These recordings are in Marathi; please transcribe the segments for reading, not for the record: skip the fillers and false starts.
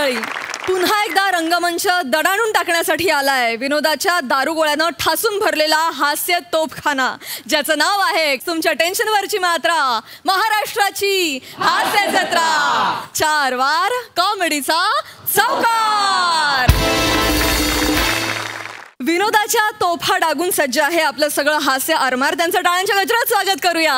मंडळी, पुन्हा एकदा रंगमंच दडाणून टाकण्यासाठी आलाय विनोदाच्या दारुगोळ्यानं ठासून भरलेला हास्य तोफखाना, ज्याचं नाव आहे तुमच्या टेन्शनवरची मात्रा, महाराष्ट्राची हास्य जत्रा. 4 वार कॉमेडीचा चौकार. विनोदाच्या तोफा डागून सज्ज आहे आपलं सगळं हास्य आरमार. त्यांचं टाळ्यांच्या गजरात स्वागत करूया.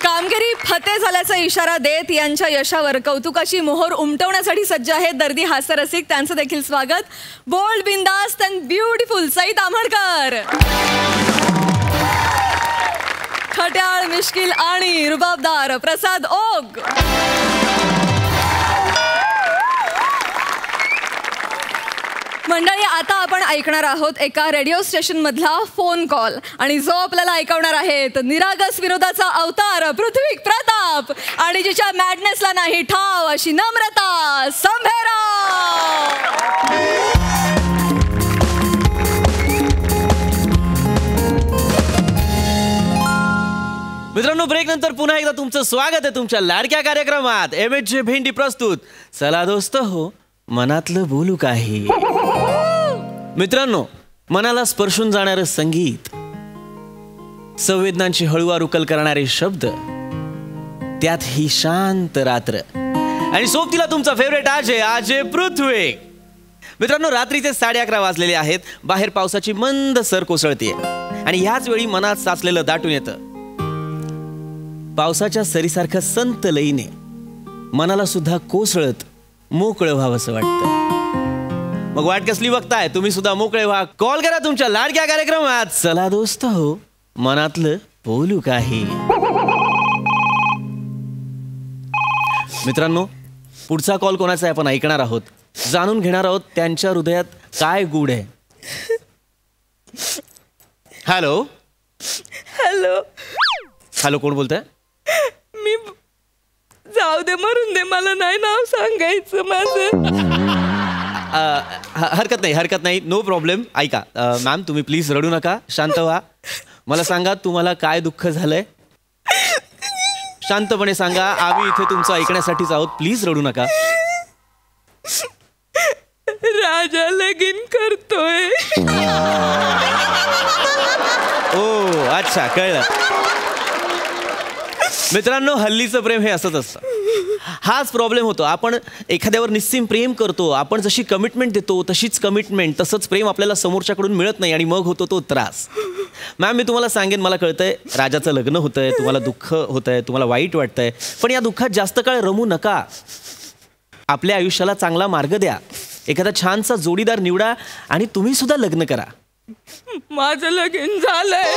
कामगिरी फते झाल्याचा इशारा देत यांच्या यशावर कौतुकाची मोहर उमटवण्यासाठी सज्ज आहेत दर्दी हास्यरसिक. त्यांचं देखील स्वागत. बोल्ड, बिंदास्त अँड ब्युटिफुल सई ताम्हणकर. खट्याळ, मिश्किल आणि रुबाबदार प्रसाद ओग. मंडळी, आता आपण ऐकणार आहोत एका रेडिओ स्टेशन मधला फोन कॉल, आणि जो आपल्याला ऐकवणार आहेत निरागस विनोदाचा अवतार पृथ्वी प्रताप, आणि जिच्या मॅडनेसला नाही ठाव अशी नम्रता संभेराव. मित्रांनो, ब्रेक नंतर पुन्हा एकदा तुमचं स्वागत आहे तुमच्या लाडक्या कार्यक्रमात MHJ भेंडी प्रस्तुत चला दोस्त हो मनातलं बोलू काही. मित्रांनो, मनाला स्पर्शून जाणारं संगीत, संवेदनांची हळूवार उकल करणारे शब्द, त्यात ही शांत रात्र, आणि सोबतीला तुमचा फेवरेट आज पृथ्वी. मित्रांनो, रात्रीचे 11:30 वाजलेले आहेत. बाहेर पावसाची मंद सर कोसळतीये, आणि ह्याच वेळी मनात साचलेलं दाटून येतं. पावसाच्या सरीसारखं संत लईने मनाला सुद्धा कोसळत मोकळं व्हावंसं वाटतं. मग वाट कसली बघताय? तुम्ही सुद्धा मोकळे व्हा. कॉल करा तुमच्या लाडक्या कार्यक्रमात चला दोस्त हो मनातलं बोलू काही. मित्रांनो, पुढचा कॉल कोणाचा आहे आपण ऐकणार आहोत. जाणून घेणार आहोत त्यांच्या हृदयात काय गूढ आहे. हॅलो हॅलो हॅलो, कोण बोलतंय? मी जाऊ दे, मरून दे, मला नाही नाव सांगायचं माझं. हरकत नाही, नो प्रॉब्लेम. ऐका मॅम, तुम्ही प्लीज रडू नका, शांत व्हा. मला सांगा तुम्हाला काय दुःख झालंय. शांतपणे सांगा, आम्ही इथे तुमचं ऐकण्यासाठीच आहोत. प्लीज रडू नका. राजा लगीन करतोय. ओ अच्छा, कळलं. मित्रांनो, हल्लीचं प्रेम हे असंच असतं. हाच प्रॉब्लेम होतो. आपण एखाद्यावर निस्सीम प्रेम करतो, आपण जशी कमिटमेंट देतो तशीच कमिटमेंट, तसंच प्रेम आपल्याला समोरच्याकडून मिळत नाही, आणि मग होतो तो त्रास. मॅम, मी तुम्हाला सांगेन, मला कळतंय राजाचं लग्न होतंय, तुम्हाला दुःख होतंय, तुम्हाला वाईट वाटतंय, पण या दुःखात जास्त काळ रमू नका. आपल्या आयुष्याला चांगला मार्ग द्या. एखादा छानसा जोडीदार निवडा आणि तुम्ही सुद्धा लग्न करा. माझं लगीन झालंय.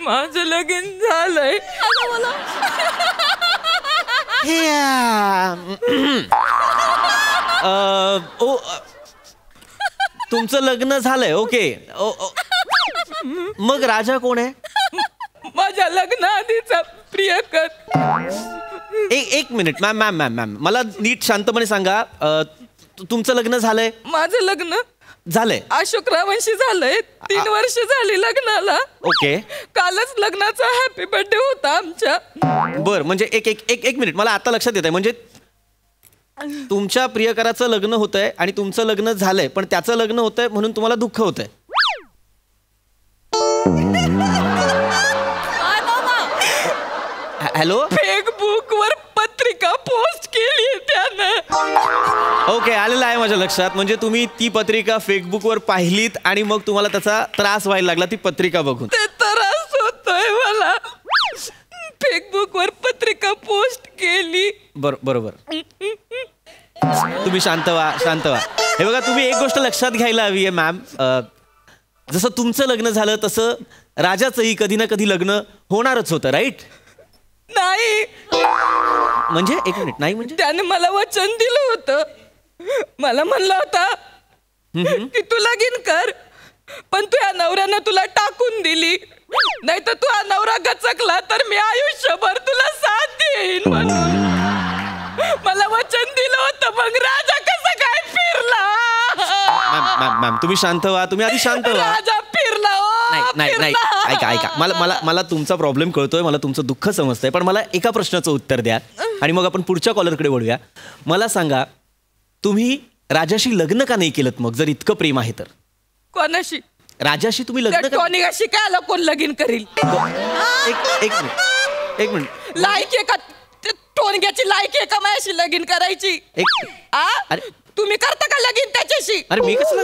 माझं लगीन झालंय. तुमचं लग्न झालंय, ओके. मग राजा कोण आहे? माझ्या लग्नाआधीचा प्रियकर. एक मिनिट मॅम, मला नीट शांतपणे सांगा, तुमचं लग्न झालंय? माझं लग्न झालंय अशोकरावांशी झालंय. 3 वर्ष झाली लग्नाला. ओके. कालच लग्नाचा हॅपी बर्थडे होता आमच्या. बर, म्हणजे एक मिनिट, मला आता लक्षात येत आहे. म्हणजे तुमच्या प्रियकराचं लग्न होतंय आणि तुमचं लग्न झालंय, पण त्याचं लग्न होतंय म्हणून तुम्हाला दुःख होतंय. हॅलो, फेसबुकवर पत्रिका पोस्ट केली त्यानं. ओके, आलेलं आहे माझ्या लक्षात. म्हणजे तुम्ही ती पत्रिका फेसबुकवर पाहिलीत आणि मग तुम्हाला त्याचा त्रास व्हायला लागला ती पत्रिका बघून. ते त्रास होतोय मला. फेसबुकवर पत्रिका पोस्ट केली. बरोबर. तुम्ही शांत व्हा. हे बघा, तुम्ही एक गोष्ट लक्षात घ्यायला हवी आहे मॅम. जसं तुमचं लग्न झालं तसं राजाचंही कधी ना कधी लग्न होणारच होतं, राईट? नाही. म्हणजे एक मिनिट, नाही म्हणजे? त्याने मला वचन दिलं होतं. मला म्हणला होता की तू लगीन कर, पण तुझ्या नवऱ्यानं तुला टाकून दिली, नाही तर तुझा नवरा गचकला तर मी आयुष्यभर तुला साथ देईन म्हणून मला वचन दिलं होतं. मग राजा कसं काय फिरला? मॅम तुम्ही शांत व्हा, तुम्ही आधी शांत व्हा. राजा फिरला हो, नाही ऐका मला तुमचा प्रॉब्लेम कळतोय, मला तुमचं दुःख समजतंय, पण मला एका प्रश्नाचं उत्तर द्या आणि मग आपण पुढच्या कॉलरकडे वळूया. मला सांगा, तुम्ही राजाशी लग्न का नाही केलं मग, जर इतकं प्रेम आहे तर? कोणाशी? राजाशी तुम्ही लग्न का? टॉनिकाशी काय आला, कोण लगीन करील? एक मिनिट. लायक आहे का टोनग्याची, लायक आहे का माझ्याशी लगीन करायची? अरे तुम्ही करता का लगीन त्याच्याशी? अरे मी कसं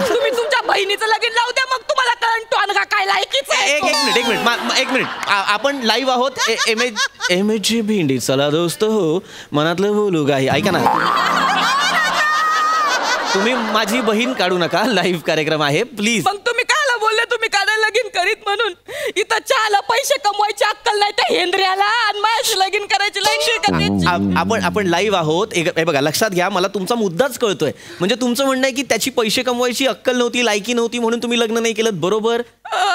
तुम्ही तुमच्या बहिणीचं लगीन लावू द्या, मग तुम्हाला कळण टोनगा काय लायकीचा आहे. एक मिनिट आपण लाईव्ह आहोत. एम.एच. भिंडी चला दोस्त हो, मनातलं बोलू काही. ऐका ना, तुम्ही माझी बहीण काढू नका, लाईव्ह कार्यक्रम आहे प्लीज. मग तुम्ही कायला बोलले तुम्ही काय लगीन करीत म्हणून? इथं चहाला पैसे कमवायची अक्कल नाही त्या हेंद्र्याला, आणि माझ्याशी लगीन करायची लाईक. आपण लाईव्ह आहोत. हे बघा, लक्षात घ्या, मला तुमचा मुद्दाच कळतोय. म्हणजे तुमचं म्हणणं आहे की त्याची पैसे कमवायची अक्कल नव्हती, लायकी नव्हती, म्हणून तुम्ही लग्न नाही केलं, बरोबर?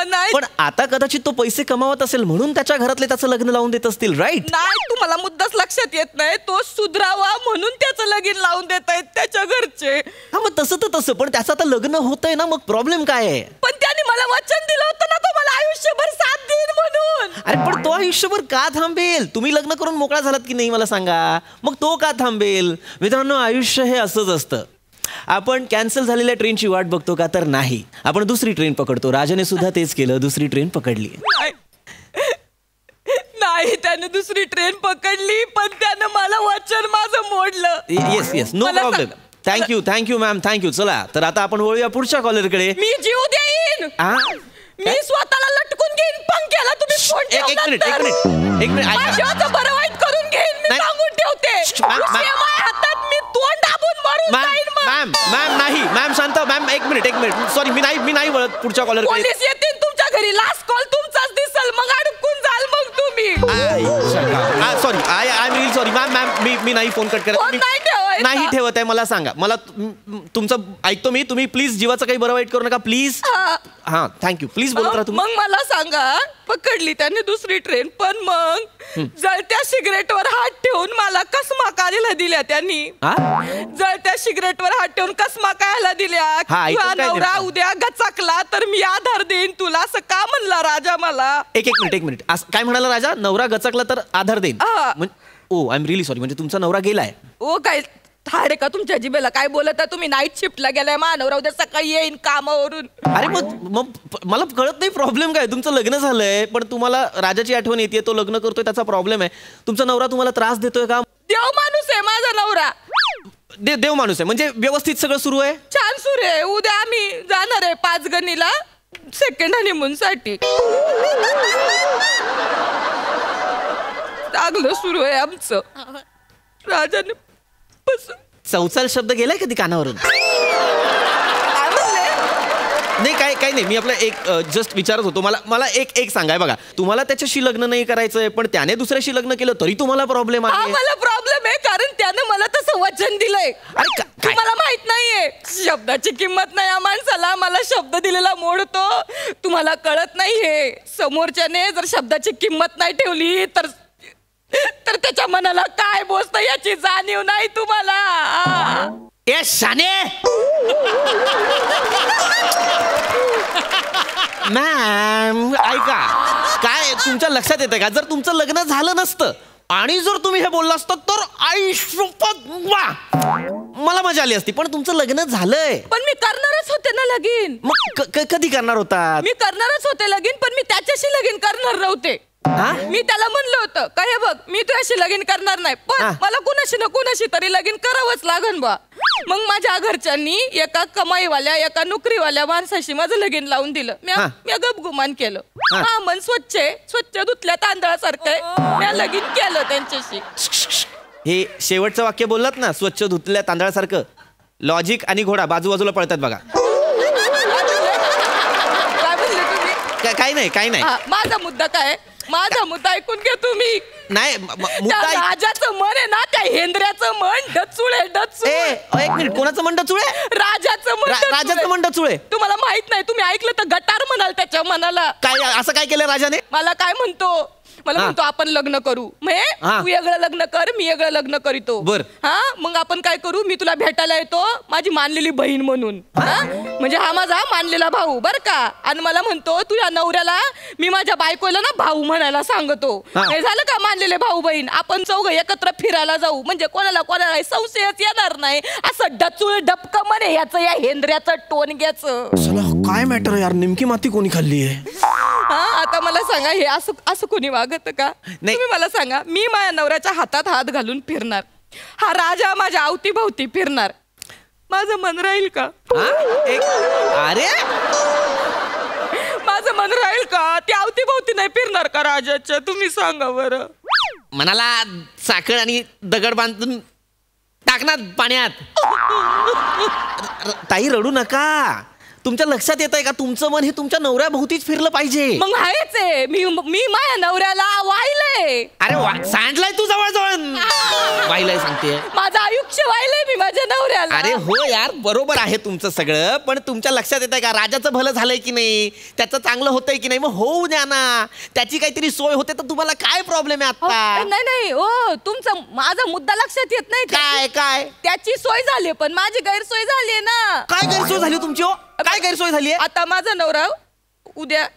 नाही, पण आता कदाचित तो पैसे कमावत असेल म्हणून त्याच्या घरातले त्याचं लग्न लावून देत असतील, राईट? नाही, तुम्हाला मुद्दाच लक्षात येत नाही. तो सुधरावा म्हणून त्याचं लगीन लावून देत आहेत त्याच्या घरचे. हा, मग तसं तर तसं, पण त्याचं आता लग्न होतंय ना, मग प्रॉब्लेम काय आहे? पण त्याने मला वचन दिलं होतं ना, तो मला आयुष्यभर साथ देईन म्हणून. अरे पण तो आयुष्यभर का थांबेल? तुम्ही लग्न करून मोकळा झालात की नाही मला सांगा, मग तो का थांबेल? मित्रांनो, आयुष्य हे असंच असतं. आपण कॅन्सल झालेल्या ट्रेनची वाट बघतो का, तर नाही, आपण दुसरी ट्रेन पकडतो. राजाने सुद्धा तेच केलं, दुसरी ट्रेन पकडली. नाही, त्याने दुसरी ट्रेन पकडली, पण त्यानं मला वचन माझं मोडलं. Yes, no problem. Thank you ma'am, thank you. चला तर आता आपण वळूया पुढच्या कॉलरकडे. मी जीव देईन, मी स्वतःला लटकून घेईन पंख्याला. तुम्ही फोन एक मिनिट ऐका, बरं वाईट करून घेईन मी, सांगून ठेवते. हातात मी तोंड दाबून मारून जाईन. मॅम शांत. मॅम एक मिनिट सॉरी, मी नाही वळत पुढच्या कॉलरकडे. पोलीस येतील तुमच्या घरी, लास्ट कॉल तुमचाच दिसल, मग अडकून जाल मग तुम्ही. Sorry, I am really sorry ma'am. मी नाही फोन कट करत, नाही ठेवत आहे. मला सांगा, मला तुमचं ऐकतो मी. तुम्ही प्लीज जीवाचं काही बरं वाईट करू नका प्लीज. हा, थँक्यू. प्लीज बोलत राहा तुम्ही. मग मला सांगा, पकडली त्याने दुसरी ट्रेन, पण मग जळत्या सिगरेटवर हात ठेवून मला कसमा काढायला दिल्या त्यांनी. जळत्या सिगरेटवर हात ठेवून कसमा काढायला दिल्या. नवरा उद्या गचकला तर मी आधार देईन तुला, असं का म्हणला राजा मला? एक मिनिट काय म्हणाला राजा? नवरा गचकला तर आधार देईन? ओ, आय एम रिअली सॉरी. म्हणजे तुमचा नवरा गेलाय? ओ, काय थाडे का तुमच्या जिभेला? काय बोलत आहे तुम्ही? नाईट शिफ्टला गेलाय, नवरा उद्या सकाळी येईन कामावरून. अरे मग मला कळत नाही प्रॉब्लेम काय. तुमचं लग्न झालंय पण तुम्हाला राजाची आठवण येते, तो लग्न करतोय, त्याचा प्रॉब्लेम आहे. तुमचा नवरा तुम्हाला त्रास देतोय का? देव माणूस आहे माझा नवरा. देव माणूस आहे म्हणजे व्यवस्थित सगळं सुरू आहे? छान सुरू आहे. उद्या आम्ही जाणार आहे पाचगणीला सेकंड हनीमून साठी. चांगलं सुरू आहे आमचं. राजाने चौचाल शब्द गेलाय कधी कानावरून? नाही, काही नाही. मी आपलं एक जस्ट विचारत होतो. मला एक सांगाय बघा, तुम्हाला त्याच्याशी लग्न नाही करायचंय पण त्याने दुसऱ्याशी लग्न केलं तरी तुम्हाला प्रॉब्लेम आहे? मला प्रॉब्लेम आहे कारण त्याने मला तसं वचन दिलंय. अरे तुम्हाला माहित नाहीये, शब्दाची किंमत नाही या माणसाला. मला शब्द दिलेला मोडतो. तुम्हाला कळत नाही हे. समोरच्याने जर शब्दाची किंमत नाही ठेवली तर त्याच्या मनाला काय बोचतं याची जाणीव नाही तुम्हाला. ए शाने, मॅम ऐका, काय तुमच्या लक्षात येतं का, जर तुमचं लग्न झालं नसतं आणि जर तुम्ही हे बोलला असतं तर मला मजा आली असती. पण तुमचं लग्न झालंय. पण मी करणारच होते ना लगीन. मग कधी करणार होता? मी करणारच होते लगीन, पण मी त्याच्याशी लगीन करणार नव्हते. मी त्याला म्हणलं होतं का, हे बघ मी तुझ्याशी लगीन करणार नाही, पण मला कुणाशी ना कुणाशी तरी लगीन करावंच लागन बा. मग माझ्या घरच्यांनी एका कमाईवाल्या, एका नोकरीवाल्या माणसाशी माझं लगीन लावून दिलं. मी गपगुमान केलं. मन स्वच्छ धुतल्या तांदळासारखं मी लगीन केलं त्यांच्याशी. हे शेवटचं वाक्य बोललात ना, स्वच्छ धुतल्या तांदळासारखं. लॉजिक आणि घोडा बाजूबाजूला पळतात बघा. काही नाही. माझा मुद्दा काय? माझा मुद्दा ऐकून घ्या तुम्ही. नाही, राजाचं मन आहे ना, त्या हेंद्र्याचं मन डचुळे. एक मिनिट, कोणाचं मन डचुळे? राजाचं मन डचुळे. तुम्हाला माहित नाही, तुम्ही ऐकलं तर गटार म्हणाल त्याच्या मनाला. काय असं काय केलं राजाने? मला काय म्हणतो, मला म्हणतो आपण लग्न करू. तू वेगळं लग्न कर, मी वेगळं लग्न करीतो. हा मग आपण काय करू, मी तुला भेटायला येतो माझी मानलेली बहीण म्हणून. म्हणजे हा माझा मानलेला भाऊ बर का. आणि मला म्हणतो तुझ्या नवऱ्याला मी माझ्या बायकोला ना भाऊ म्हणायला सांगतो. हे झालं का मानलेले भाऊ बहीण, आपण चौघं एकत्र फिरायला जाऊ म्हणजे कोणाला संशयच येणार नाही. असं डचूळ डबक म्हणे याचं या हेंद्र्याचं टोनग्याचं. काय मॅटर यार, नेमकी माती कोणी खाल्ली आहे? आता मला सांगा हे असं कोणी वागत का? तुम्ही मला सांगा, मी माझ्या नवऱ्याच्या हातात हात घालून फिरणार, हा राजा माझ्या अवतीभोवती फिरणार, माझं मन राहील का? अरे माझं मन राहील का? ते अवतीभोवती नाही फिरणार का राजाच्या? तुम्ही सांगा बरं. मनाला साखर आणि दगड बांधून टाकणार पाण्यात. ताई रडू नका. तुमच्या लक्षात येत आहे का तुमचं मन हे तुमच्या नवऱ्याभोवतीच फिरलं पाहिजे. मग आहेच आहे, मी माझ्या नवऱ्याला वाहिलंय. अरे सांडलाय तू जवळ वाहिलंय सांगते. माझं आयुष्य वाहिलंय मी माझ्या नवऱ्याला. अरे हो यार बरोबर आहे तुमचं सगळं, पण तुमच्या लक्षात येत आहे का राजाचं भलं झालंय की नाही, त्याचं चांगलं होतंय की नाही? मग होऊ द्या ना, त्याची काहीतरी सोय होते तर तुम्हाला काय प्रॉब्लेम आहे आता? नाही हो, तुमचं माझा मुद्दा लक्षात येत नाही. काय त्याची सोय झाली पण माझी गैरसोय झाली ना. काय गैरसोय झाली तुमची? काय गैरसोय झाली? आता माझा नवरा उद्या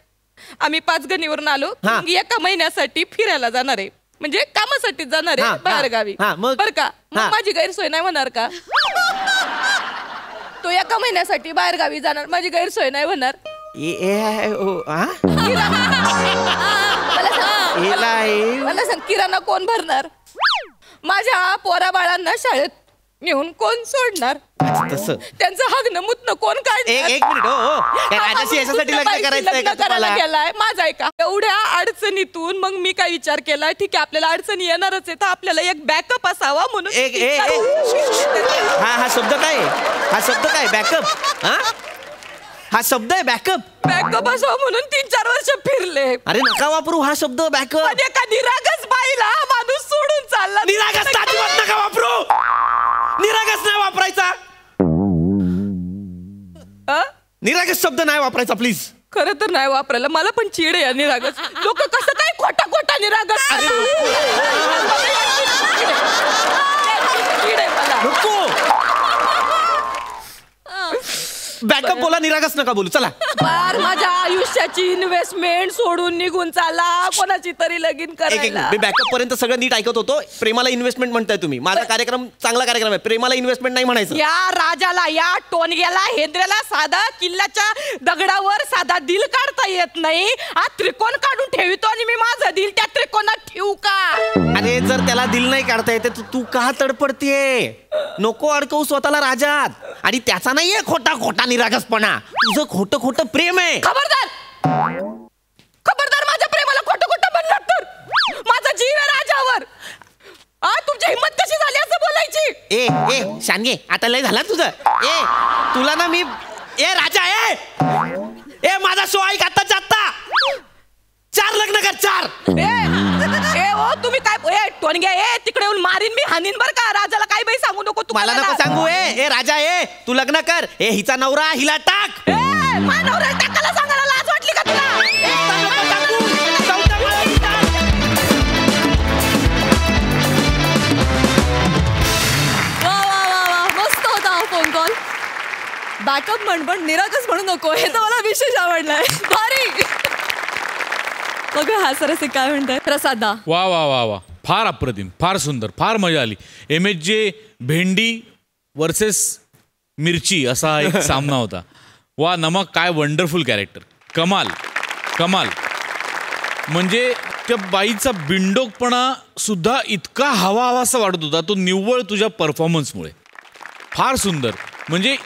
आम्ही पाचगणीवरून आलो, एका महिन्यासाठी फिरायला जाणार आहे, म्हणजे कामासाठी जाणार आहे बाहेर गावी बर का. माझी गैरसोय नाही होणार का? तो एका महिन्यासाठी बाहेर गावी जाणार, माझी गैरसोय नाही होणार? मला सांग किराणा कोण भरणार? माझ्या पोरा बाळांना शाळेत नेऊन कोण सोडणार? त्यांचं हगणं मुतणं कोण काढणार? एक मिनिट राजाशी याच्यासाठी लग्न करायला गेलाय माझा आहे का? एवढ्या अडचणीतून मग मी काय विचार केलाय, ठीक आहे आपल्याला अडचणी येणारच आहे तर आपल्याला एक बॅकअप असावा म्हणून. हा शब्द काय बॅकअप? हा शब्द आहे बॅकअप असावा म्हणून 3-4 वर्ष फिरले. अरे नका वापरू हा शब्द बॅकअप. एका निरागस बाईला माणूस सोडून चालला. निरागस नका वापरू, निरागस नाही वापरायचा. निरागस शब्द नाही वापरायचा प्लीज. खरं तर नाही वापरायला, मला पण चिड आहे निरागस. लोक कसं काय खोटा निरागस. बॅकअप बोला, निरागस नका बोलू. चला बार माझ्या आयुष्याची इन्व्हेस्टमेंट सोडून निघून चालला कोणाची तरी लगीन करायला. मी बॅकअप पर्यंत सगळं नीट ऐकत होतो. प्रेमाला इन्व्हेस्टमेंट म्हणताय तुम्ही. माझा कार्यक्रम चांगला कार्यक्रम आहे, प्रेमाला इन्व्हेस्टमेंट नाही म्हणायचं. या राजाला, या टोनग्याला, हेंद्र्याला साधा किल्ल्याच्या दगडावर साधा दिल काढता येत नाही. हा त्रिकोण काढून ठेवितो आणि मी माझं दिल त्या त्रिकोणात ठेवू का? अरे जर त्याला दिल नाही काढता येते तू का तडपडतीये? नको अडकवू स्वतःला राजात. आणि त्याचा नाहीये खोटा निरागसपणा, तुझं खोटं प्रेम आहे. खबरदार माझ्या प्रेमाला खोटं म्हणलं तर माझा जीव आहे राजावर. तुमची हिम्मत कशी झाली असं बोलायची? ए शानगे आता लय झाला तुझं. तुला ना मी राजा माझा शो ऐक आत्ताच्या आत्ता. 4 लग्न कर 4. तुम्ही काय टोनग्या तिकडे येऊन मारीन मी, हानीन बर का. राजाला काय बाई सांगू नको. मला नको सांगू. राजा तू लग्न कर. हिचा नवरा हिला टाक. माझा नवरा टाकायला सांगायला लाज वाटली का तुला? मस्त होता हा फोन कॉल. बॅकअप पण निरागस म्हणू नको, हे तर मला विशेष आवडलाय. भारी. बघा हा सरसे काय म्हणताय प्रसादा. वा वा वा वा, फार अप्रतिम, फार सुंदर, फार मजा आली. MHJ भेंडी वर्सेस मिरची असा एक सामना होता. वा नमक, काय वंडरफुल कॅरेक्टर. कमाल. म्हणजे त्या बाईचा बिंडोकपणा सुद्धा इतका हवासा वाटत होता, तो निव्वळ तुझ्या परफॉर्मन्समुळे. फार सुंदर. म्हणजे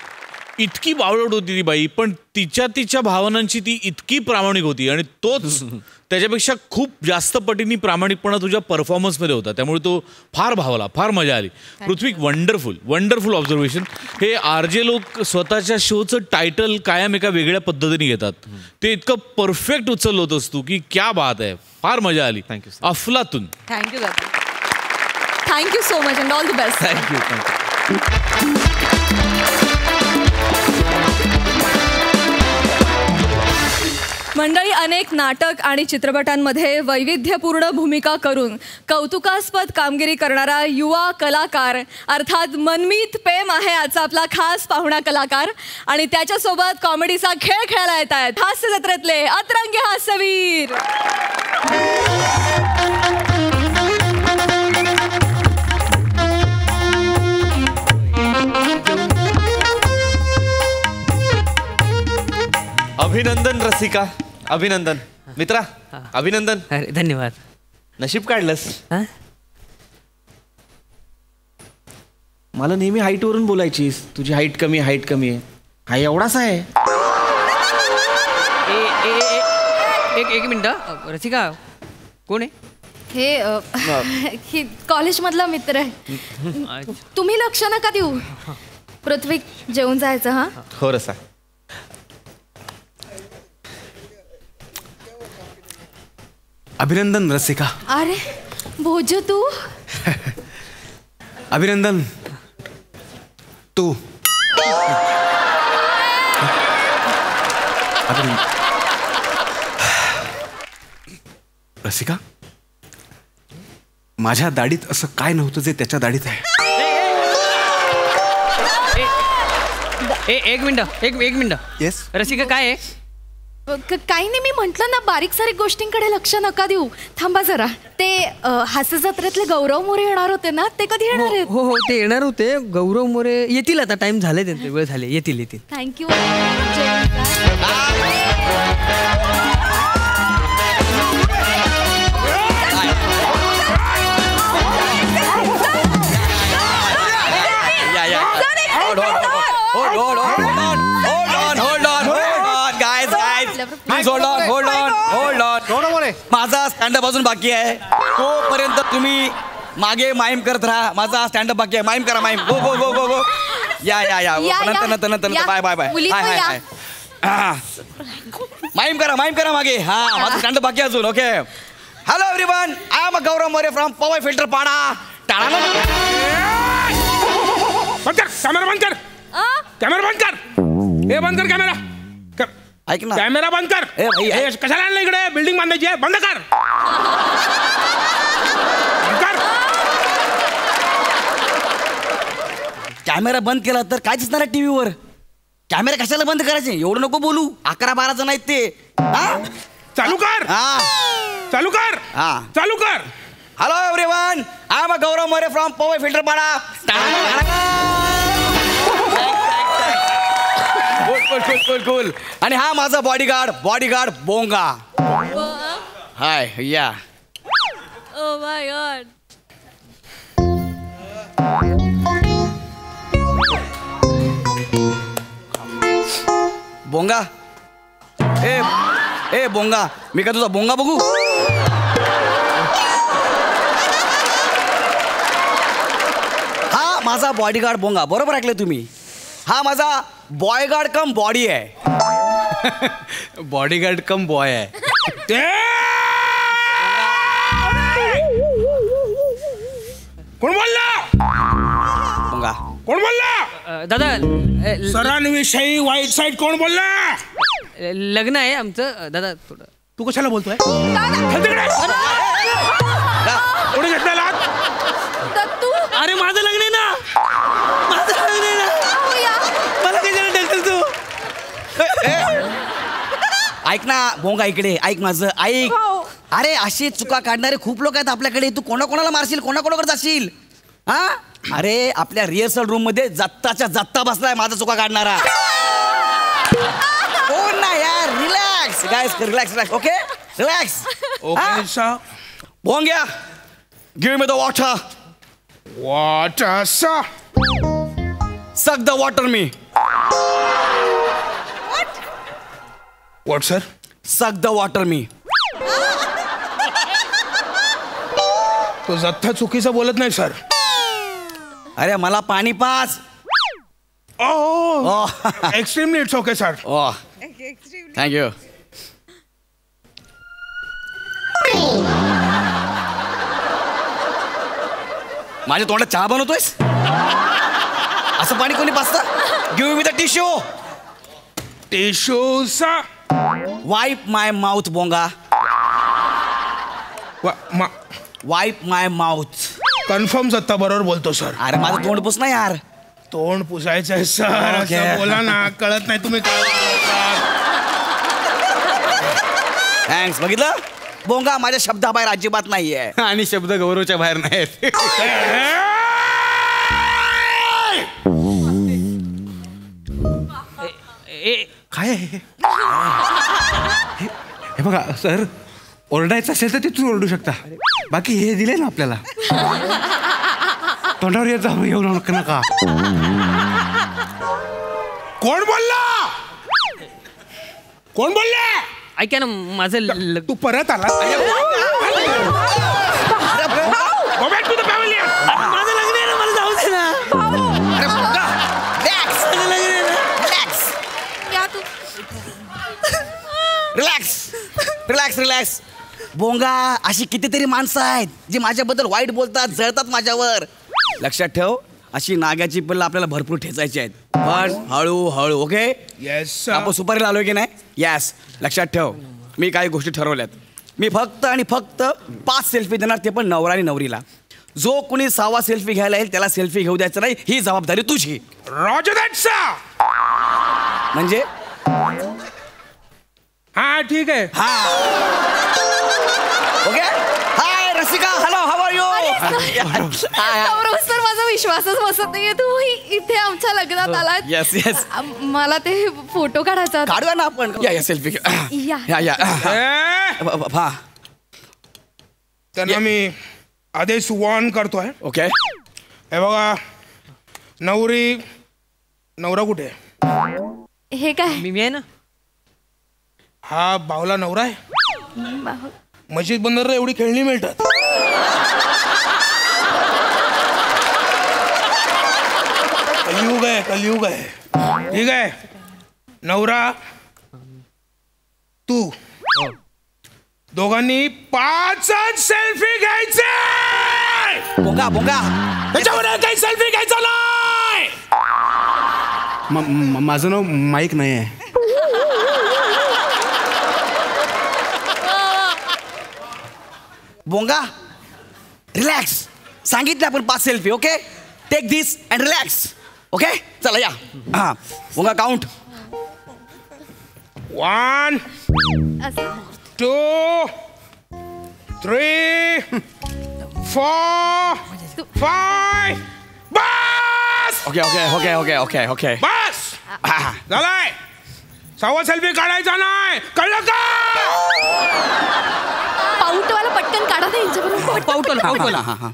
इतकी बावळट होती ती बाई, पण तिच्या भावनांची ती इतकी प्रामाणिक होती आणि तोच त्याच्यापेक्षा खूप जास्त पटीने प्रामाणिकपणा तुझ्या परफॉर्मन्समध्ये होता. त्यामुळे तो फार भावला, फार मजा आली. पृथ्वी वंडरफुल ऑब्झर्वेशन. हे RJ लोक स्वतःच्या शोचं टायटल कायम एका वेगळ्या पद्धतीने घेतात. ते इतकं परफेक्ट उचललं होतंस तू की क्या बात आहे. फार मजा आली. थँक्यू. अफलातून. Thank you so much and all the best. Thank you. मंडळी, अनेक नाटक आणि चित्रपटांमध्ये वैविध्यपूर्ण भूमिका करून कौतुकास्पद कामगिरी करणारा युवा कलाकार अर्थात मनमीत पेम आहे आजचा आपला खास पाहुणा कलाकार. आणि त्याच्यासोबत कॉमेडीचा खेळ खेळायला येत आहेत हास्य जत्रेतले अतरंगी हास्यवीर. अभिनंदन रसिका, अभिनंदन मित्रा, अभिनंदन. अरे धन्यवाद. नशीब काढलंस. हा? मला नेहमी हाईट वरून बोलायचीस. तुझी हाईट कमी आहे. हा एवढाच आहे. एक मिनिट. रसिका कोण आहे? हे कॉलेजमधला मित्र आहे. तुम्ही लक्ष नका देऊ. पृथ्वी जेवून जायचं. हा हो रसा. अभिनंदन रसिका. अरे भोजू तू. अभिनंदन तू. रसिका, माझ्या दाढीत असं काय नव्हतं जे त्याच्या दाढीत आहे. एक मिनिट. येस रसिका काय आहे? काही नाही, मी म्हंटल ना बारीक सारीक गोष्टींकडे लक्ष नका देऊ. थांबा जरा. ते हास्य जत्रेतले गौरव मोरे येणार होते ना, ते कधी येणार आहेत? हो ते येणार होते. गौरव मोरे येतील आता. टाइम झालाय त्यांचे, वेळ झाले. येतील. थँक्यू. माझा स्टँडअप अजून बाकी आहे. तोपर्यंत तुम्ही मागे माईम करत राहा. माझा स्टँडअप बाकी आहे. माईम करा. माईम. गो गो गो गो गो. या नंतर बाय. हाय. माईम करा मागे. हा माझा स्टँडअप बाकी अजून. Okay. Hello everyone, I am Gaurav More from Powai Filter Pada. Camera बंद कर. हे बंद कर कॅमेरा. ऐक ना, कॅमेरा बंद कर. कशाला आणलं इकडे? बिल्डिंग बांधायची आहे. बंद कर. कॅमेरा बंद केला तर काय दिसणार आहे टीव्हीवर? कॅमेरा कशाला बंद करायचे? एवढं नको बोलू. 11-12 जण आहेत ते. चालू कर. Hello everyone, I am Gaurav More from Powai Filter Pada. Cool. आणि हा माझा बॉडीगार्ड बोंगा. हाय. या. ओ माय गॉड. बोंगा. ए बोंगा, मी का तुझा बोंगा बघू? हा माझा बॉडीगार्ड बोंगा. बरोबर ऐकले तुम्ही. हा माझा बॉयगार्ड कम बॉडी आहे. बॉडीगार्ड कम बॉय आहे. कोण बोलला? बोंगा. कोण बोलला? दादा सरांविषयी वाईट साईड कोण बोलला? लग्न आहे आमचं. दादा थोडं. तू कशाला बोलतोय? कोणी घेतलेला? अरे माझं लग्न आहे ना. मला कशाला टेन्शन तू? ऐक ना भोंगा, इकडे ऐक माझं. ऐक. अरे अशी चुका काढणारे खूप लोक आहेत आपल्याकडे. तू कोणाकोणाला मारशील, कोणाकोणाकडे जाशील? हा. अरे आपल्या रिहर्सल रूम मध्ये जत्ताच्या जत्ता बसलाय माझा चुका काढणारा. कोण ना यार. Relax guys, relax. Okay relax. भोंग्या, give me the water. Suck the water me. What sir? Suck the water me. तो जत्था चुकीचा बोलत नाही सर. अरे मला पाणी पाच. Extremely it's okay sir. Thank you. माझ्या तोंडात चहा बनवतोयस? असं पाणी कोणी पाचतं? Give me the tissue. टिश्यूचा वाईप माय माउथ बोंगा. Wipe my mouth. कन्फर्म सत्ता बरोबर बोलतो सर. अरे माझं तोंड पुस ना यार. तोंड पुसायचं आहे सर. असं बोला ना. कळत नाही तुम्ही काय. थँक्स. बघितलं बोंगा माझ्या शब्दाबाहेर अजिबात नाहीये. आणि शब्द गौरवच्या बाहेर नाहीत. काय आहे हे बघा सर, ओरडायचं असेल तर तिथून ओरडू शकता. बाकी हे दिले ना आपल्याला, तोंडावर येत जाऊ येऊ नका. कोण बोलला? कोण बोलले? ऐका ना माझं तू परत आला. Go back to the pavilion. माझं लग्न आहे ना, मला जाऊ दे ना. अरे बोंगा रिलॅक्स. Relax relax. बोंगा अशी कितीतरी माणसं आहेत जी माझ्याबद्दल वाईट बोलतात, जळतात माझ्यावर. लक्षात ठेव, अशी नाग्याची पिल्लं आपल्याला भरपूर ठेचायची आहेत, पण हळूहळू. ओके. येस. आपण सुपारीला आलोय की नाही? यस. लक्षात ठेव, मी काही गोष्टी ठरवल्यात. मी फक्त आणि फक्त 5 सेल्फी देणार, ते पण नवरा आणि नवरीला. जो कुणी 6वा सेल्फी घ्यायला येईल त्याला सेल्फी घेऊ द्यायचं नाही, ही जबाबदारी तुझी. Roger that sir. म्हणजे हा ठीक आहे. Okay. High Rasika, hello, how are you? Gaurav sir, माझा विश्वासच बसत नाहीये, तू इथे आमच्या लग्नात आलात. Yes yes. मला ते फोटो काढायचा होता. काढूया ना आपण. या सेल्फी. या. हा. त्यांना मी आदेश वॉर्न करतोय. ओके. हे बघा, नवरा कुठे? हे काय? मी आहे ना. हा बावला नवरा आहे. मस्जिद बंदरला एवढी खेळणी मिळतात. कलियुग आहे. ठीक आहे. नवरा तू, दोघांनी 5 सेल्फी घ्यायचे. बोंगा त्याच्यावर काही सेल्फी घ्यायचा नाही. माझं नाव माईक नाही आहे. बोंगा रिलॅक्स. सांगितलं आपण 5 selfie. Okay. Take this and relax. Okay. चला या. हा बोंगा काउंट. 1 2 3 4 5. बस. ओके. बस झालाय. 6वा सेल्फी काढायचा नाही, कळलं का? पाऊटवाला पटकन काढा ना यांच्याबरोबर. पाऊटवाला. हा.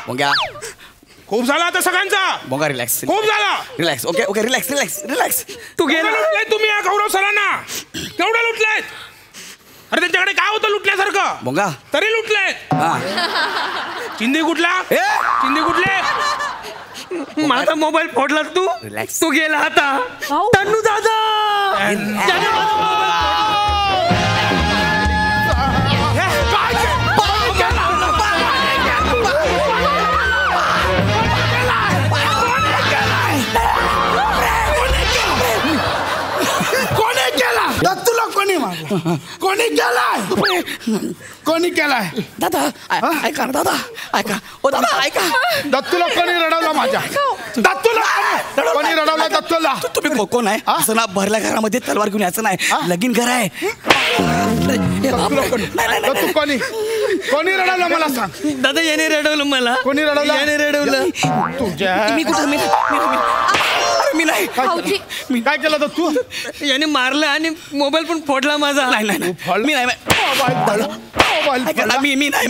बोंगा खूप झाला आता सगळ्यांचा. बोंगा रिलॅक्स. खूप झाला. रिलॅक्स. ओके. रिलॅक्स. तू गेला लुटलाय तुम्ही या गौरव सरांना. केवढं लुटलाय? अरे त्यांच्याकडे काय होतं लुटल्यासारखं? बोंगा तरी लुटलाय. चिंदी कुठला? चिंदी कुठले? माझा मोबाईल फोडला तू. रिलॅक्स. तू गेला आता. तन्नू दादा. तुला कोणी केलाय? दादा ऐका ना. दादा ऐका. ओ दादा ऐका. दत्तूला कोणी रडवला? माझ्या दत्तूला कोणी रडवला? दत्तूला. तुम्ही कोण आहे? असं ना भरल्या घरामध्ये तलवार घेऊन यायचं नाही. लगीन घर आहे. दत्तू कोणी रडवलं मला सांग. दादा याने रडवलं मला. कोणी रडवलं? याने रडवलं. तुझ्या मी कुठं? मी नाही. मी काय केलं दत्तू? याने मारलं आणि मोबाईल पण फोडला माझा. नाही मी नाही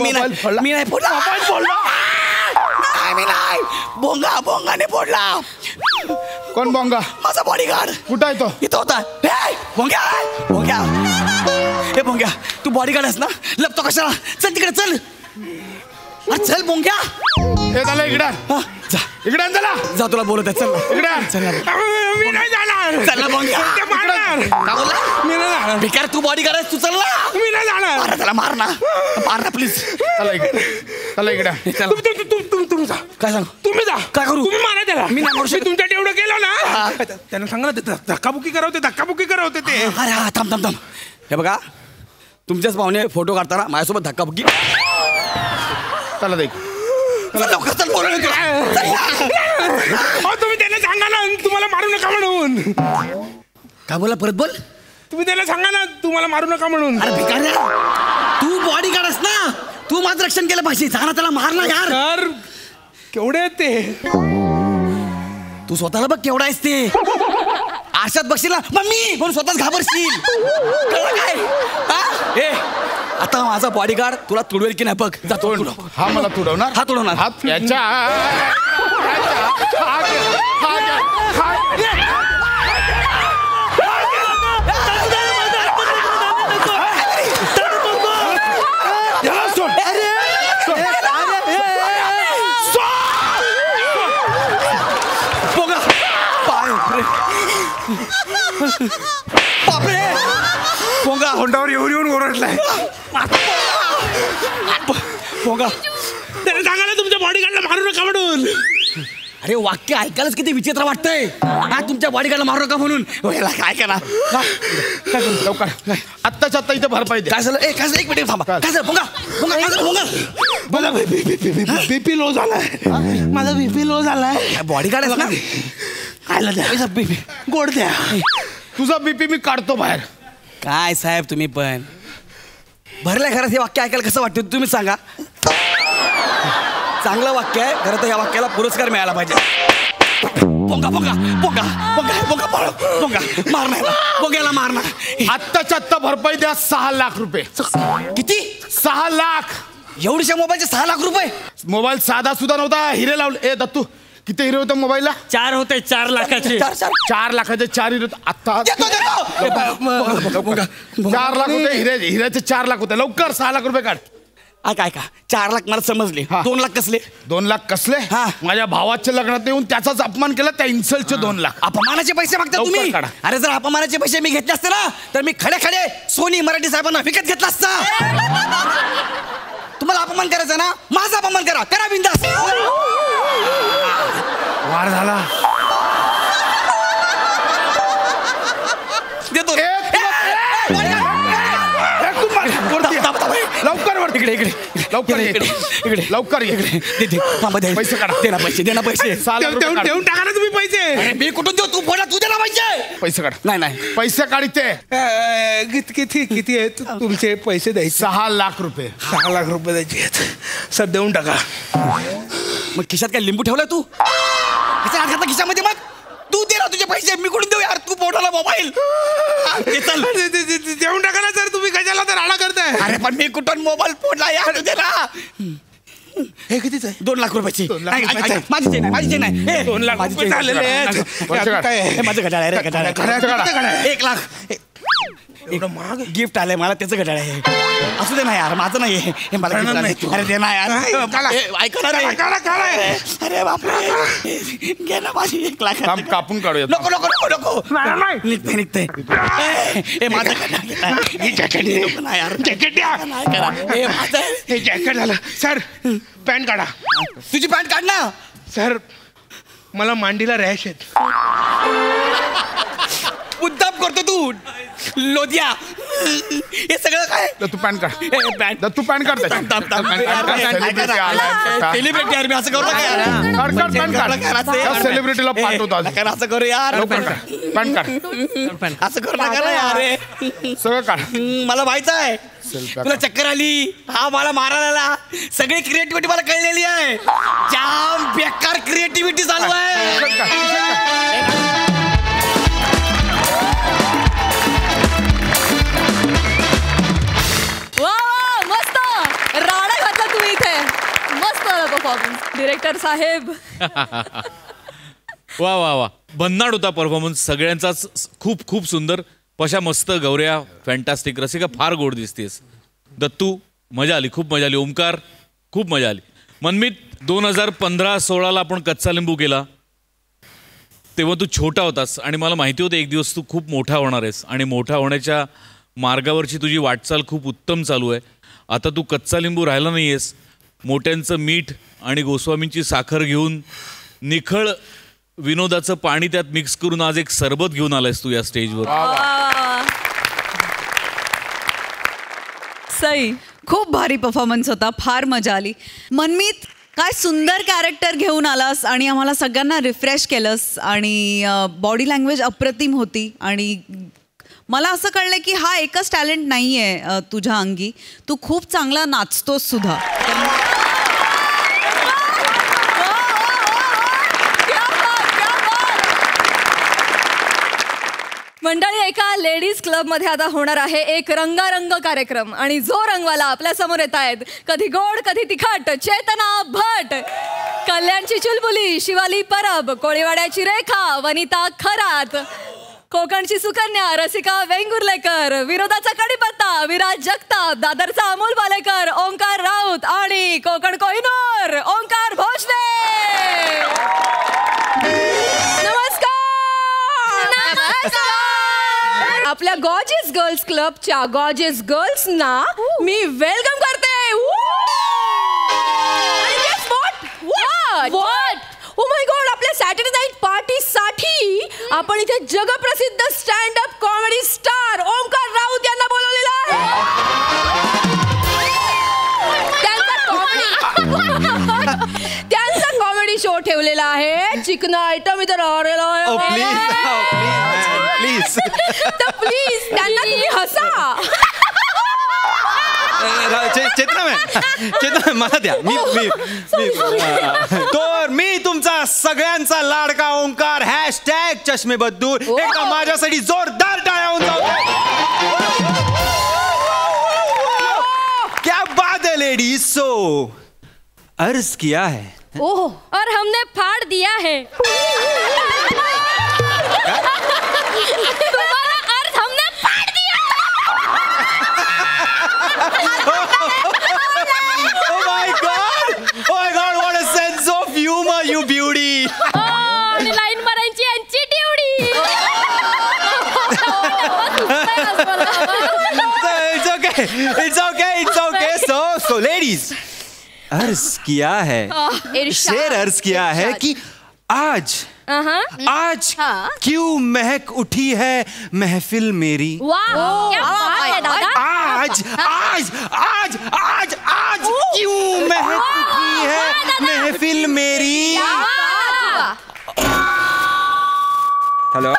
बोंगाने फोडला. कोण बोंगा? माझा बॉडीगार्ड. कुठं आहे तो? इथं होता. बोंग्या हे बोंग्या, तू बॉडीगार्ड आहेस ना? लपतो कशाला? चल तिकडे चल. चल बोंग्या. हे झालं इकडं जा इकडं चला जा तुला बोलत आहे चल इकडं मी नाही जाणार चल ना मग. ते मारणार का बोलला? मी नाही जाणार बेकार तू बॉडी करायस तू चल ना. मी नाही जाणार मार त्याला मार ना प्लीज. चला इकडं चला. तुम्ही जा काय सांग तुम्ही जा काय करू? तुम्ही मारा त्याला मी नाही मारू शकत. तुमच्या एवढं केलं ना त्यांना सांगा ना धक्काबुक्की करवते ते अरे हा थांब हे बघा तुमच्याच पाहुणे फोटो काढताना माझ्यासोबत धक्काबुक्की. चला देख लवकर चल बोलू नका. तुम्ही त्यांना सांगा ना तुम्हाला मारू नका म्हणून काय बोला परत बोल. तुम्ही त्यांना सांगा ना तुम्हाला मारू नका म्हणून अरे भिकाऱ्या तू बॉडी गार्डस ना तू माझं रक्षण केलं पाहिजे. सांगा त्याला मार ना यार. सर केवढे आहेत ते तू स्वतःला बघ केवढा आहेस ते. आरशात बघशील ना मम्मी म्हणून स्वतःच घाबरशील. कळलं काय हा? ए आता माझा बॉडीगार्ड तुला तुडवेल की नाही बघ. जातो हा मला तुडवणार हा तुडवणार हात याच्या बापरे पोंगा तोंडावर येऊन ओरडलाय पोंगा त्याने सांगा ना तुमच्या बॉडीगार्डला मारू नका म्हणून. अरे वाक्य ऐकायलाच किती विचित्र वाटतंय. हा तुमच्या बॉडीगार्डला मारू नका म्हणून काय करा लवकर आत्ताच्या आत्ता इथे भरपाई द्या. काय झालं काय झालं एक मिनिट थांबा. काय झालं पोंगा पोंगा काय झालं पोंगा. माझा बीपी लो झालाय माझा बीपी लो झालाय. बॉडीगार्ड आहे ना खायला द्या बीपी गोड द्या. तुझा बीपी मी काढतो बाहेर. काय साहेब तुम्ही पण भरल्या घरात हे वाक्य ऐकायला कसं वाटतं तुम्ही सांगा. चांगलं वाक्य आहे खरं तर या वाक्याला पुरस्कार मिळाला पाहिजे. पोंगा पोंगा पोंगा पोंगा पोंगा पोंगा मारणार पोंग्याला मारणार. आत्ताच्या आत्ता भरपाई द्या 6 लाख रुपये. किती 6 लाख. एवढीशा मोबाईलचे 6 लाख रुपये. मोबाईल साधा सुद्धा नव्हता हिरे लावले. ए दत्तू किती हिरे होते मोबाईलला. 4 होते 4 लाखाचे. 4 लाखाचे 4 हिरे आता 4 लाख होते हिऱ्याचे 4 लाख होते. लवकर 6 लाख रुपये काढ. ऐका 4 लाख मला समजले. 2 लाख कसले. 2 लाख कसले हा. माझ्या भावाच्या लग्नात येऊन त्याचाच अपमान केला त्या इन्सल्टचे 2 लाख. अपमानाचे पैसे मागता लवकर तुम्ही. काढा. अरे जर अपमानाचे पैसे मी घेतले असते ना तर मी खडे खडे सोनी मराठी साहेबांना विकत घेतला असता. तुम्हाला अपमान करायचा ना माझा अपमान करा बिंदास. वार झाला देतो लवकर वर इकडे लवकर इकडे लवकर पैसे काढा. दे ना पैसे 6 लाख रुपये देऊन टाका ना तुम्ही पैसे. मी कुठून देऊ तू बोला तू देना पैसे. पैसे काढ. नाही पैसे काढते. किती आहेत तुमचे पैसे द्यायचे. 6 लाख रुपये. 6 लाख रुपये द्यायचे आहेत सर देऊन टाका. मग खिशात काय लिंबू ठेवलाय तू घातला खिशामध्ये. मग तू दे ना तुझे पैसे मी कुठून देऊ यार. तू पोटाला मोबाईल देऊन टाका ना सर. तुम्ही कशाला तर राडा करताय. अरे पण मी कुठून मोबाईल फोडला यार. तुझे ना हे कितीच आहे 2 लाख रुपयाची. 2 लाख रुपयाची. माझी नाही 2 लाख रुपये झालेले आहेत. हे माझं घड्याळ आहे रे घड्याळ. 1 लाख एवढं महाग आहे. गिफ्ट आलंय मला त्याचं घड्याळ आहे. असू दे ना यार माझं नाही हे मला gift आलंय. अरे दे ना यार. ऐका ना रे. अरे बापरे घे ना माझी 1 लाख. कापून काढूया. नको निघते हे माझं जॅकेट झालं. सर पॅन्ट काढा. तुझी पॅन्ट काढ ना. सर मला मांडीला रॅश आहेत. मुद्दाम करतो तू लोदिया. हे सगळं काय. तू पॅन काढ. पॅन्ट तू पॅन काढ. सेलिब्रिटी यार मी असं करू नका. सेलिब्रिटीला पाठवतो असं करू यार. पॅन काढ. असं करू नका यार. सगळं काढ. मला माहित आहे तुला चक्कर आली. हा मला मारायला सगळी क्रिएटिव्हिटी मला कळलेली आहे. जाम बेकार क्रिएटिव्हिटी चालू आहे. मस्त राडा घातला तुम्ही इथे. मस्त परफॉर्मन्स डिरेक्टर साहेब. वा भन्नाट होता परफॉर्मन्स सगळ्यांचाच. खूप सुंदर. पशा मस्त. गौऱ्या फॅन्टास्टिक. रसिका फार गोड दिसतेस. दत्तू मजा आली. खूप मजा आली. ओमकार खूप मजा आली. मनमीत 2015-16 आपण कच्चा लिंबू केला तेव्हा तू छोटा होतास आणि मला माहिती होतं एक दिवस तू खूप मोठा होणार आहेस आणि मोठा होण्याच्या मार्गावरची तुझी वाटचाल खूप उत्तम चालू आहे. आता तू कच्चा लिंबू राहिला नाही आहेस. मोठ्यांचं मीठ आणि गोस्वामींची साखर घेऊन निखळ विनोदाचं पाणी त्यात मिक्स करून आज एक सरबत घेऊन आलायस तू या स्टेजवर. सई, खूप भारी परफॉर्मन्स होता. फार मजा आली. मनमीत, काय सुंदर कॅरेक्टर घेऊन आलास आणि आम्हाला सगळ्यांना रिफ्रेश केलंस आणि बॉडी लँग्वेज अप्रतिम होती. आणि मला असं कळलं की हा एकच टॅलेंट नाही आहे तुझ्या अंगी, तू खूप चांगला नाचतोस सुद्धा. मंडळी, एका लेडीज क्लबमध्ये आता होणार आहे एक रंगारंग कार्यक्रम आणि जो रंगवाला आपल्या समोर येत आहेत, कधी गोड कधी तिखट, चेतना भट, कल्याणची चुलबुली शिवाली परब, कोळीवाड्याची रेखा वनिता खरात, कोकणची सुकन्या रसिका वेंगुर्लेकर, विनोदाचा कडीपत्ता विराज जगताप, दादरचा अमोल बालेकर, ओंकार राऊत आणि कोकण कोहिनूर ओंकार भोसले. आपल्या गॉर्जियस गर्ल्स क्लबच्या गॉर्जियस गर्ल्सना मी वेलकम करते. ओ माय गॉड, आपल्या सॅटर्डे नाईट पार्टी साठी आपण इथे जगप्रसिद्ध stand up comedy star Omkar Raut यांना बोलवलेलं आहे. त्यांचा कॉमेडी शो ठेवलेला आहे. चिकन आयटम इथे राहिलेला आहे. प्लीज प्लीज त्यांना तुम्ही हसा. चेतना मला द्या. मी तुमचा सगळ्यांचा लाडका ओंकार # चष्मे बद्दूर एकदा माझ्यासाठी जोरदार टाळ्या होऊन जाऊ. क्या बात है लेडीज. सो अर्ज किया है और हमने फाड़ दिया है. लाईन मारायची यांची duty. It's okay. So ladies, अर्ज किया है, शेर अर्ज किया है कि आज क्यों महक उठी है महफिल मेरी. आज क्यों महक उठी है महफिल मेरी. हेलो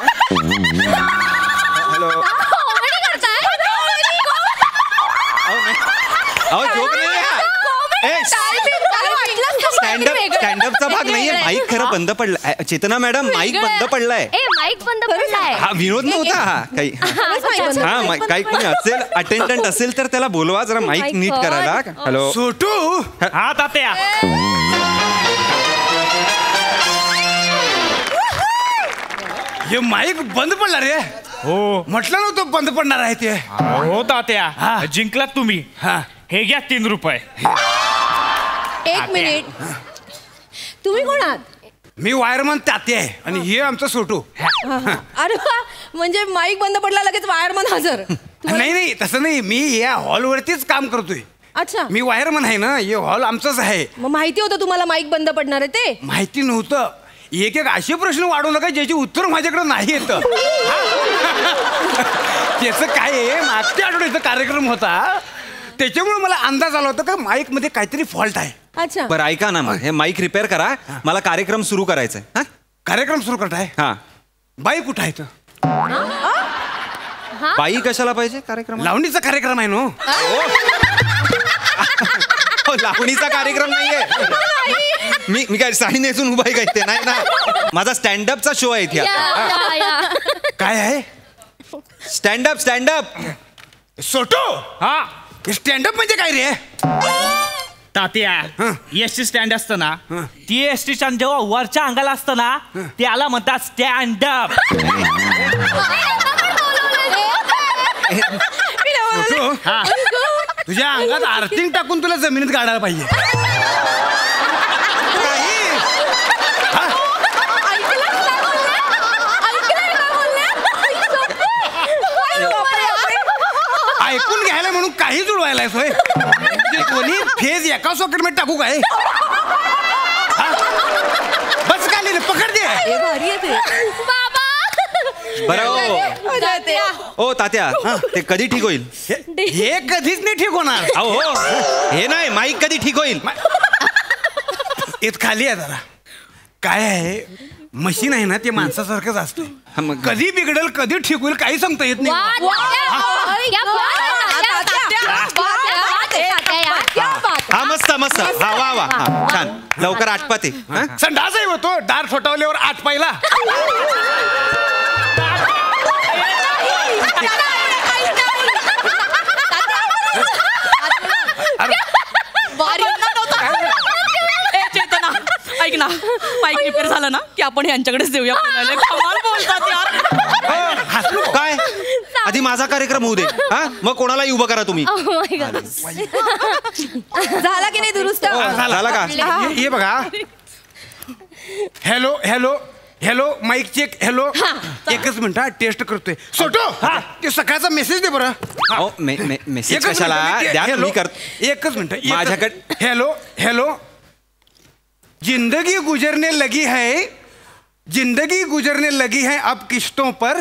जोक नाही आहे. स्टँडअपचा भाग नाहीये. माईक खरं बंद पडलाय. चेतना मॅडम, माईक बंद पडलाय. माईक बंद पडलाय. हा विनोद नव्हता. हा काही काही कोणी असेल, अटेंडंट असेल तर त्याला बोलवा जरा माईक नीट करायला. हॅलो छोटू. हा तात्या. हे माईक बंद पडला रे. हो, म्हटलं नव्हतं बंद पडणार आहे ते. हो तात्या, जिंकलात तुम्ही. हे घ्या 3 रुपये. एक मिनिट, तुम्ही कोण आहात? मी वायरमन तात्या आहे आणि हे आमचं छोटू. अरे वा, म्हणजे माईक बंद पडला लगेच वायरमन हजर. नाही तसं नाही, मी या हॉलवरतीच काम करतोय. अच्छा, मी वायरमन आहे ना, हे हॉल आमचंच आहे. मग माहिती होतं तुम्हाला माईक बंद पडणार आहे ते? माहिती नव्हतं. एक असे प्रश्न वाढवू नका ज्याची उत्तर माझ्याकडे नाही येत. त्याचं काय आहे, मागच्या आठवड्याचा कार्यक्रम होता त्याच्यामुळे मला अंदाज आला होता का माईक मध्ये काहीतरी फॉल्ट आहे. अच्छा, बरं ऐका ना, मग हे माईक रिपेअर करा. मला कार्यक्रम सुरू करायचा आहे. कार्यक्रम सुरू करताय? हा. बाई कुठं आहे तर? बाई कशाला पाहिजे कार्यक्रम? लावणीचा कार्यक्रम आहे ना. लावणीचा कार्यक्रम नाहीये. मी काय साडी नेसून उभा आहे काय? ते नाही ना, माझा स्टँडअपचा शो आहे इथे. काय आहे? स्टँडअप. सोटो. हा, स्टँडअप म्हणजे काय रे? तात्या, एसटी स्टँड असतं ना, ती एसटी स्टँड जेव्हा वरच्या अंगाला असतं ना, त्याला म्हणतात स्टँडअप. तुझ्या अंगात आर्थिंग टाकून तुला जमिनीत गाडायला पाहिजे. एका सॉकेट मध्ये टाकू काय बस काय लिहिलं पकड दे भारी आहे ते. बरं ओ तात्या ते कधी ठीक होईल? हे कधीच नाही ठीक होणार. अहो हे नाही माईक कधी ठीक होईल? येत खाली आहे जरा. काय आहे मशीन आहे ना ते माणसासारखंच असतं. कधी बिघडेल कधी ठीक होईल काही सांगता येत नाही. हा मस्त मस्त हा वा वा छान लवकर आटपाते. संडास आहे होतो दार ठोठावल्यावर आठ पाहिला. ऐक ना माईक रिपेअर झाला ना की आपण यांच्याकडेच देऊया. काय आधी माझा कार्यक्रम होऊ दे हा मग कोणालाही उभं करा तुम्ही. झाला की नाही दुरुस्त? झाला का? हे बघा hello hello hello mike check. Hello एकच मिनिट टेस्ट करतोय. सोटो ते सकाळचा मेसेज दे बरं. मेसेज कशाला द्या तुम्ही कर. एकच मिनिट माझ्याकडे. हॅलो हॅलो जिंदगी गुजरने लगी है जिंदगी गुजरने लगी है अब किश्तों पर.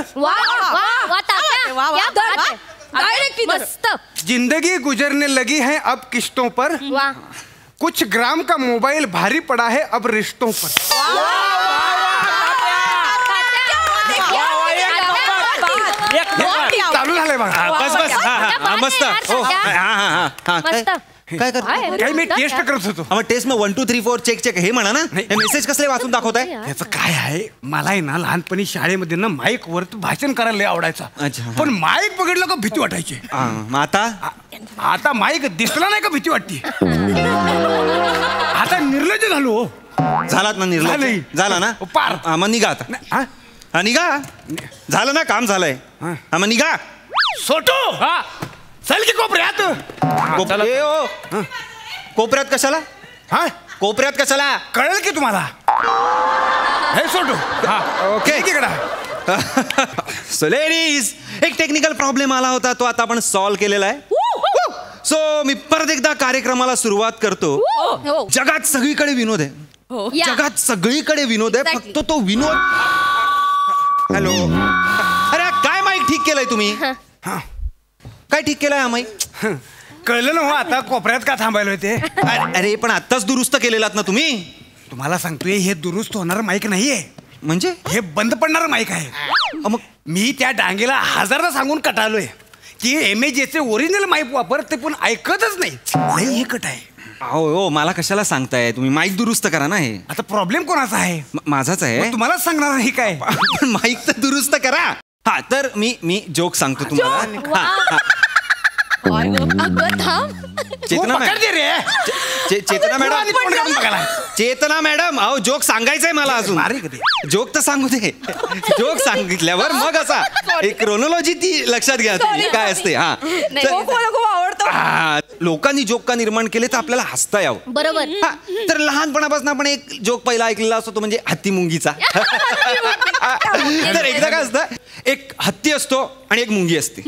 मस्त. जिंदगी गुजरने लगी है अब किश्तों पर. कुछ ग्राम का मोबाइल भारी पड़ा है अब रिश्तों पर. चालू झालंय बघा. बस बस मस्त. काय काय मी टेस्ट करत होतो. टेस्ट मग 1 2 3 4 चेक चेक हे म्हणा ना. हे मेसेज कसले वाचून दाखवताय? याचं काय आहे मला आहे ना लहानपणी शाळेमध्ये ना माईक वर भाषण करायला आवडायचा. पण माईक बघितलं का भीती वाटायची. आता माईक दिसला नाही का भीती वाटते. आता निर्लज्ज झालो. झालात ना निर्लज्ज झाला ना पार. मग निघा आता. निघा झालं ना काम झालंय. मग निघा. सोटो चल की कोपऱ्यात. कोपऱ्यात कशाला? हा कोपऱ्यात कशाला? कळेल की तुम्हाला. हे सोटो ओके तिकडा. सो लेडीज एक टेक्निकल प्रॉब्लेम आला होता तो आता आपण सॉल्व्ह केलेला आहे. सो मी परत एकदा कार्यक्रमाला सुरुवात करतो. जगात सगळीकडे विनोद आहे. जगात सगळीकडे विनोद आहे फक्त तो विनोद. हॅलो अरे काय माईक ठीक केलंय तुम्ही? काय ठीक केलंय हा माईक? कळलं ना हो आता कोपऱ्यात का थांबायला होते. अरे पण आत्ताच दुरुस्त केलेलात ना तुम्ही. तुम्हाला सांगतोय हे दुरुस्त होणार माईक नाहीये. म्हणजे हे बंद पडणार माईक आहे. मग मी त्या डांगेला हजारदा सांगून कटालोय की एमएजेचे ओरिजिनल माईक वापर ते पण ऐकतच नाही. हे कट आहे. हो मला कशाला सांगताय तुम्ही? माईक दुरुस्त करा ना. हे आता प्रॉब्लेम कोणाचा आहे? माझाच आहे. तुम्हालाच सांगणार नाही काय. पण माईक तर दुरुस्त करा. हा तर मी जोक सांगतो तुम्हाला. चेतना मॅडम चेतना मॅडम अहो जोक सांगायचंय मला अजून. जोक तर सांगू दे. जोक सांगितल्यावर मग असा एक क्रोनॉलॉजी ती लक्षात घ्या तुम्ही काय असते. हा लोकांनी जोक का निर्माण केले तर आपल्याला हसता यावं. बरोबर. तर लहानपणापासून आपण एक जोक पहिला ऐकलेला असतो तो म्हणजे हत्ती मुंगीचा. तर एकदा काय असतं एक हत्ती असतो आणि एक मुंगी असते.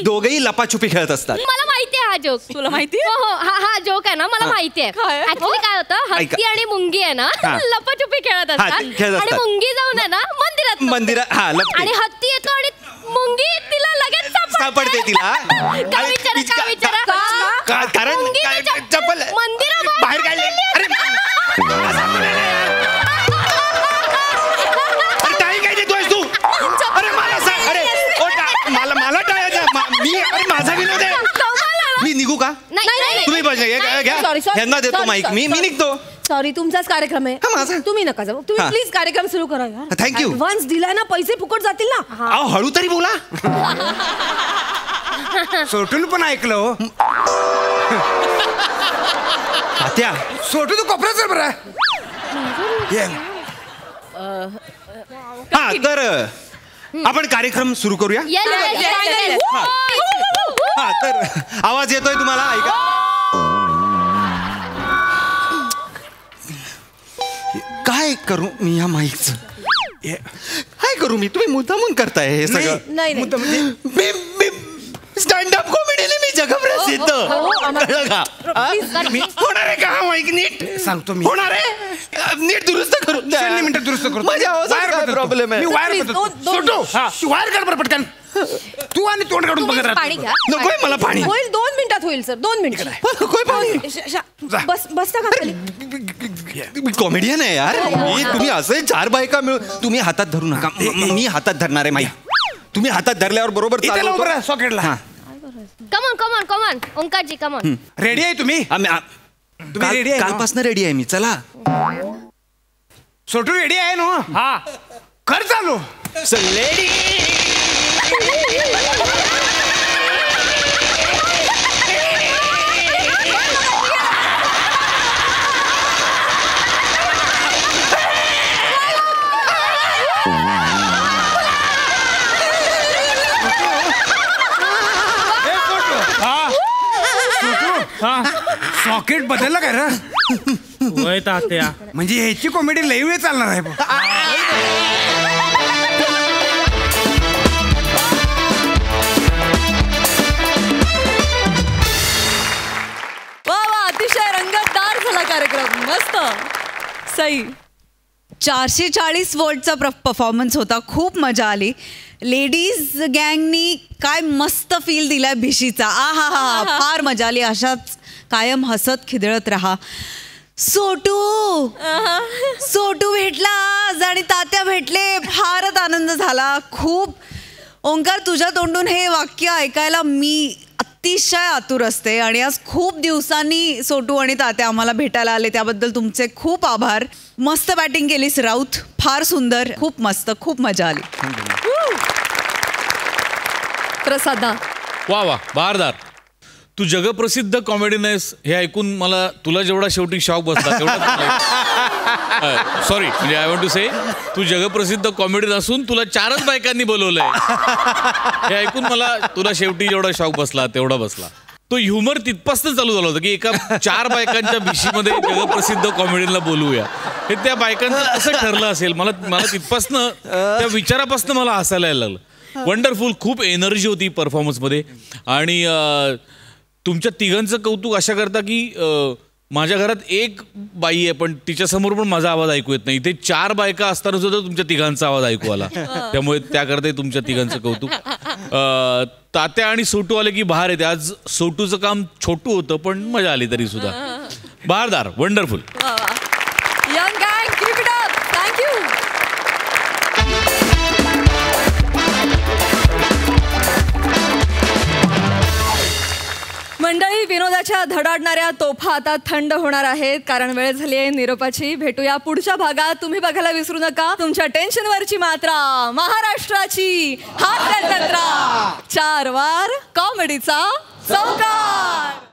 दोघेही लपाछुपी खेळत असतात. मला माहिती आहे हा जोक. तुला माहिती? हा जोक आहे ना मला माहिती आहे. ऍक्च्युली काय होतं हत्ती आणि मुंगी आहे ना लपाछुपी खेळत असतात आणि मुंगी जाऊन आहे ना मंदिरात आणि हत्ती येतो आणि मुंगी तिला लगेच सापडते तिला. कारण चप्पल बाहेर काढले. अरे टाळी काय देतोय तू? अरे मला सांग. अरे मला टाळ्या मी अरे माझा विनोद आहे. मी निघू का? तुम्ही घ्या देतो माईक. मी निघतो. सॉरी तुमचाच कार्यक्रम आहे. तुम्ही नका जाऊ. तुम्ही प्लीज कार्यक्रम सुरू करा. थँक्यू. ऍडव्हान्स दिलाय ना पैसे फुकट जातील ना. अहो हळू तरी बोला. सोटून पण ऐकलं. तात्या सोटू तू कोपऱ्यात बरं. हा तर आपण कार्यक्रम सुरू करूया. हा तर आवाज येतोय तुम्हाला? ऐका. काय करू मी या माईकचं? काय करू मी? तुम्ही मुद्दामून करताय हे सगळं. नाही स्टँड अप कॉमेडीने मी जगप्रसिद्ध कळलं का? होणार आहे का हा माईक नीट सांगतो मी होणार आहे नीट दुरुस्त करू 2 मिनिटं दुरुस्त करू माझ्या आवाजात काय प्रॉब्लेम आहे? मी वायर बदलतो तू वायर काढ बरं पटकन तू आणि तोंड काढून बघत पाणी घ्या नकोय मला पाणी होईल 2 मिनिटात होईल सर 2 मिनिट नकोय पाणी बस बसता का खाली कॉमेडियन आहे यार तुम्ही असं 4 बायका मिळून तुम्ही हातात धरू नका मी हातात धरणार आहे माईक तुम्ही हातात धरल्यावर बरोबर सॉकेटला कमॉन ओंकारजी कमॉन रेडी आहे तुम्ही रेडी आहे कालपासून रेडी आहे मी चला सोटू रेडी आहे ना हा कर चालू लेडी सॉकेट बदलला काय रे तात्या म्हणजे ह्याची कॉमेडी लई वेळ चालणार आहे वा अतिशय रंगतदार झाला कार्यक्रम मस्त सई 440 वोल्टचा परफॉर्मन्स होता खूप मजा आली लेडीज गँगनी काय मस्त फील दिलाय भिशीचा हा फार मजा आली अशाच कायम हसत खिदळत राहा सोटू भेटला आज आणि तात्या भेटले फारच आनंद झाला खूप ओंकार तुझ्या तोंडून हे वाक्य ऐकायला मी अतिशय आतुर असते आणि आज खूप दिवसांनी सोटू आणि तात्या आम्हाला भेटायला आले त्याबद्दल तुमचे खूप आभार मस्त बॅटिंग केलीस राऊत फार सुंदर खूप मस्त खूप मजा आली प्रसादा वा बहारदार तू जगप्रसिद्ध कॉमेडियन आहेस हे ऐकून मला तुला जेवढा शेवटी शॉक बसला तेवढा सॉरी म्हणजे आय वॉन्ट टू से तू जगप्रसिद्ध कॉमेडियन असून तुला 4च बायकांनी बोलवलंय हे ऐकून मला तुला शेवटी जेवढा शॉक बसला तेवढा बसला तो ह्युमर तिथपासून चालू झाला होता की एका 4 बायकांच्या भिशीमध्ये जगप्रसिद्ध कॉमेडियनला बोलवूया हे त्या बायकांचं कसं ठरलं असेल मला तिथपासनं त्या विचारापासून मला हसायला यायला लागलं वंडरफुल खूप एनर्जी होती परफॉर्मन्समध्ये आणि तुमच्या तिघांचं कौतुक अशा करता की माझ्या घरात एक बाई आहे पण तिच्यासमोर पण माझा आवाज ऐकू येत नाही इथे 4 बायका असताना सुद्धा तुमच्या तिघांचा आवाज ऐकू आला त्यामुळे त्याकरता तुमच्या तिघांचं कौतुक तात्या आणि सोटू आले की बाहेर येते आज सोटूचं काम छोटू होतं पण मजा आली तरी सुद्धा बहारदार वंडरफुल यंग गँग कीप इट अप थँक्यू मंडळी विनोदाच्या धडाडणाऱ्या तोफा आता थंड होणार आहेत कारण वेळ झाली आहे निरोपाची भेटूया पुढच्या भागात तुम्ही बघायला विसरू नका तुमच्या टेन्शनवरची मात्रा महाराष्ट्राची हास्यजत्रा 4 वार कॉमेडीचा चौकार